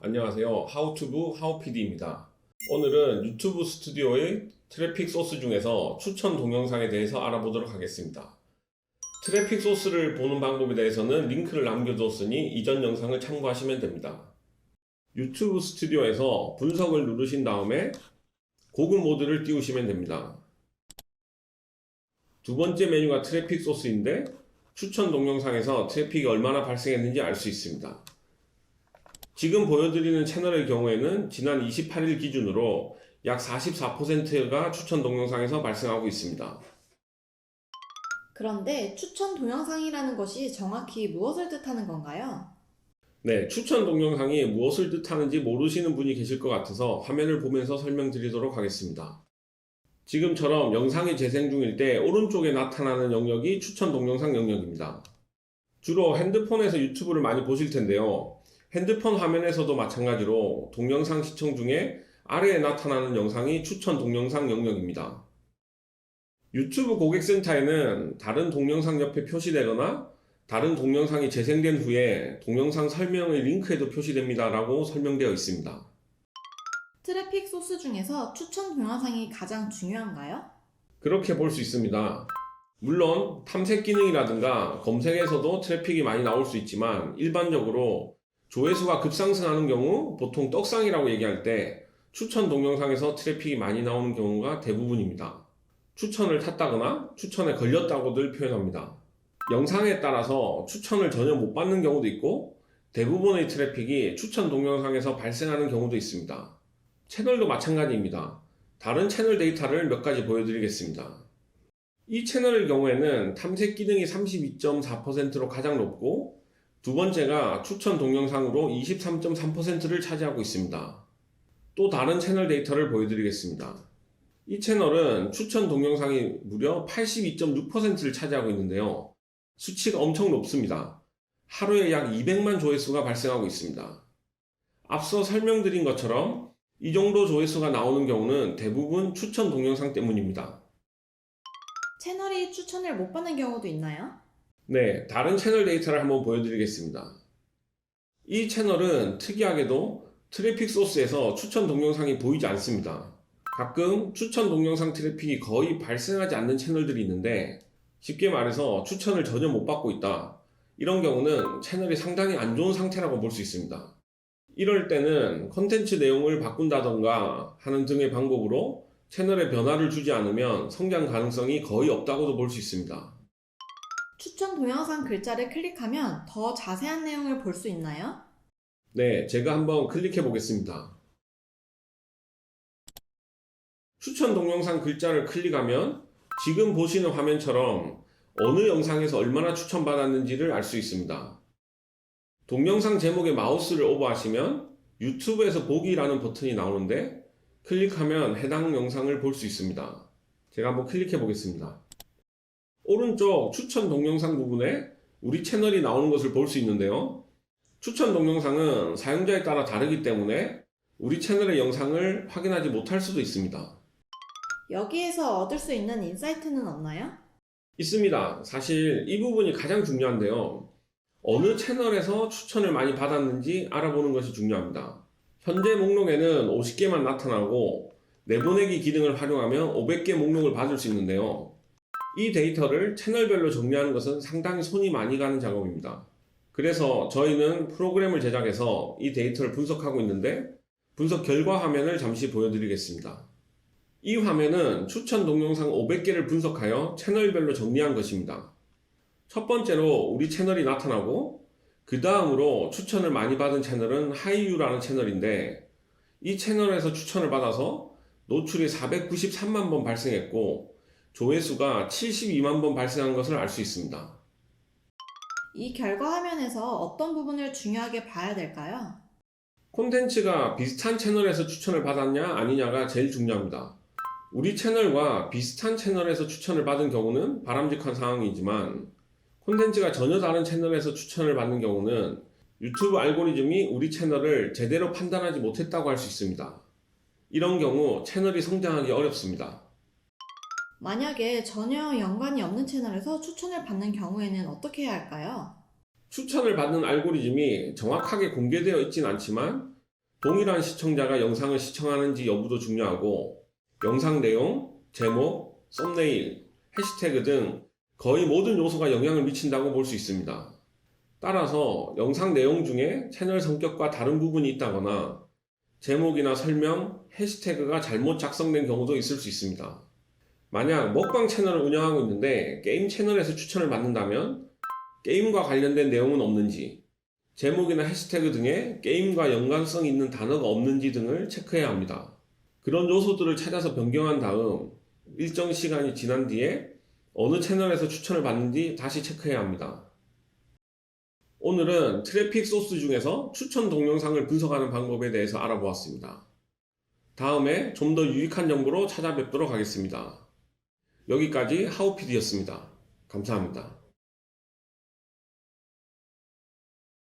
안녕하세요. 하우투부 하우PD입니다. 오늘은 유튜브 스튜디오의 트래픽 소스 중에서 추천 동영상에 대해서 알아보도록 하겠습니다. 트래픽 소스를 보는 방법에 대해서는 링크를 남겨뒀으니 이전 영상을 참고하시면 됩니다. 유튜브 스튜디오에서 분석을 누르신 다음에 고급 모드를 띄우시면 됩니다. 두 번째 메뉴가 트래픽 소스인데 추천 동영상에서 트래픽이 얼마나 발생했는지 알 수 있습니다. 지금 보여드리는 채널의 경우에는 지난 28일 기준으로 약 44%가 추천 동영상에서 발생하고 있습니다. 그런데 추천 동영상이라는 것이 정확히 무엇을 뜻하는 건가요? 네, 추천 동영상이 무엇을 뜻하는지 모르시는 분이 계실 것 같아서 화면을 보면서 설명드리도록 하겠습니다. 지금처럼 영상이 재생 중일 때 오른쪽에 나타나는 영역이 추천 동영상 영역입니다. 주로 핸드폰에서 유튜브를 많이 보실 텐데요. 핸드폰 화면에서도 마찬가지로 동영상 시청 중에 아래에 나타나는 영상이 추천 동영상 영역입니다. 유튜브 고객센터에는 다른 동영상 옆에 표시되거나 다른 동영상이 재생된 후에 동영상 설명의 링크에도 표시됩니다 라고 설명되어 있습니다. 트래픽 소스 중에서 추천 동영상이 가장 중요한가요? 그렇게 볼 수 있습니다. 물론 탐색 기능이라든가 검색에서도 트래픽이 많이 나올 수 있지만 일반적으로 조회수가 급상승하는 경우 보통 떡상이라고 얘기할 때 추천 동영상에서 트래픽이 많이 나오는 경우가 대부분입니다. 추천을 탔다거나 추천에 걸렸다고들 표현합니다. 영상에 따라서 추천을 전혀 못 받는 경우도 있고 대부분의 트래픽이 추천 동영상에서 발생하는 경우도 있습니다. 채널도 마찬가지입니다. 다른 채널 데이터를 몇 가지 보여드리겠습니다. 이 채널의 경우에는 탐색 기능이 32.4%로 가장 높고 두 번째가 추천 동영상으로 23.3%를 차지하고 있습니다. 또 다른 채널 데이터를 보여드리겠습니다. 이 채널은 추천 동영상이 무려 82.6%를 차지하고 있는데요. 수치가 엄청 높습니다. 하루에 약 200만 조회수가 발생하고 있습니다. 앞서 설명드린 것처럼 이 정도 조회수가 나오는 경우는 대부분 추천 동영상 때문입니다. 채널이 추천을 못 받는 경우도 있나요? 네, 다른 채널 데이터를 한번 보여드리겠습니다. 이 채널은 특이하게도 트래픽 소스에서 추천 동영상이 보이지 않습니다. 가끔 추천 동영상 트래픽이 거의 발생하지 않는 채널들이 있는데 쉽게 말해서 추천을 전혀 못 받고 있다. 이런 경우는 채널이 상당히 안 좋은 상태라고 볼 수 있습니다. 이럴 때는 콘텐츠 내용을 바꾼다던가 하는 등의 방법으로 채널에 변화를 주지 않으면 성장 가능성이 거의 없다고도 볼 수 있습니다. 추천 동영상 글자를 클릭하면 더 자세한 내용을 볼 수 있나요? 네, 제가 한번 클릭해 보겠습니다. 추천 동영상 글자를 클릭하면 지금 보시는 화면처럼 어느 영상에서 얼마나 추천받았는지를 알 수 있습니다. 동영상 제목에 마우스를 오버하시면 유튜브에서 보기라는 버튼이 나오는데 클릭하면 해당 영상을 볼 수 있습니다. 제가 한번 클릭해 보겠습니다. 오른쪽 추천 동영상 부분에 우리 채널이 나오는 것을 볼 수 있는데요. 추천 동영상은 사용자에 따라 다르기 때문에 우리 채널의 영상을 확인하지 못할 수도 있습니다. 여기에서 얻을 수 있는 인사이트는 없나요? 있습니다. 사실 이 부분이 가장 중요한데요. 어느 채널에서 추천을 많이 받았는지 알아보는 것이 중요합니다. 현재 목록에는 50개만 나타나고 내보내기 기능을 활용하면 500개 목록을 받을 수 있는데요. 이 데이터를 채널별로 정리하는 것은 상당히 손이 많이 가는 작업입니다. 그래서 저희는 프로그램을 제작해서 이 데이터를 분석하고 있는데 분석 결과 화면을 잠시 보여드리겠습니다. 이 화면은 추천 동영상 500개를 분석하여 채널별로 정리한 것입니다. 첫 번째로 우리 채널이 나타나고 그 다음으로 추천을 많이 받은 채널은 하이유라는 채널인데 이 채널에서 추천을 받아서 노출이 493만 번 발생했고 조회수가 72만 번 발생한 것을 알 수 있습니다. 이 결과 화면에서 어떤 부분을 중요하게 봐야 될까요? 콘텐츠가 비슷한 채널에서 추천을 받았냐 아니냐가 제일 중요합니다. 우리 채널과 비슷한 채널에서 추천을 받은 경우는 바람직한 상황이지만 콘텐츠가 전혀 다른 채널에서 추천을 받는 경우는 유튜브 알고리즘이 우리 채널을 제대로 판단하지 못했다고 할 수 있습니다. 이런 경우 채널이 성장하기 어렵습니다. 만약에 전혀 연관이 없는 채널에서 추천을 받는 경우에는 어떻게 해야 할까요? 추천을 받는 알고리즘이 정확하게 공개되어 있진 않지만 동일한 시청자가 영상을 시청하는지 여부도 중요하고 영상 내용, 제목, 썸네일, 해시태그 등 거의 모든 요소가 영향을 미친다고 볼 수 있습니다. 따라서 영상 내용 중에 채널 성격과 다른 부분이 있다거나 제목이나 설명, 해시태그가 잘못 작성된 경우도 있을 수 있습니다. 만약 먹방 채널을 운영하고 있는데 게임 채널에서 추천을 받는다면 게임과 관련된 내용은 없는지, 제목이나 해시태그 등에 게임과 연관성 있는 단어가 없는지 등을 체크해야 합니다. 그런 요소들을 찾아서 변경한 다음 일정 시간이 지난 뒤에 어느 채널에서 추천을 받는지 다시 체크해야 합니다. 오늘은 트래픽 소스 중에서 추천 동영상을 분석하는 방법에 대해서 알아보았습니다. 다음에 좀 더 유익한 정보로 찾아뵙도록 하겠습니다. 여기까지 하우피디였습니다. 감사합니다.